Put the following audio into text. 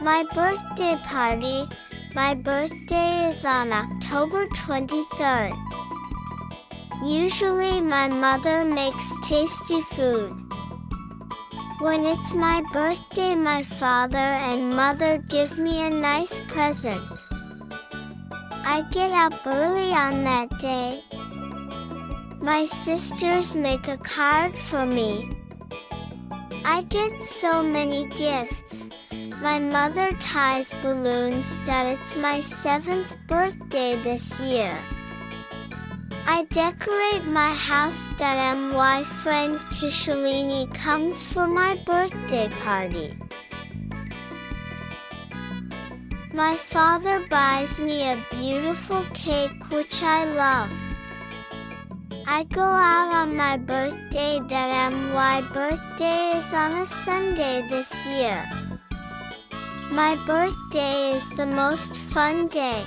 My birthday party. My birthday is on October 23rd. Usually my mother makes tasty food. When it's my birthday, my father and mother give me a nice present. I get up early on that day. My sisters make a card for me. I get so many gifts. My mother ties balloons that it's my 7th birthday this year. I decorate my house that my friend Kishalini comes for my birthday party. My father buys me a beautiful cake which I love. I go out on my birthday that my birthday is on a Sunday this year. My birthday is the most fun day.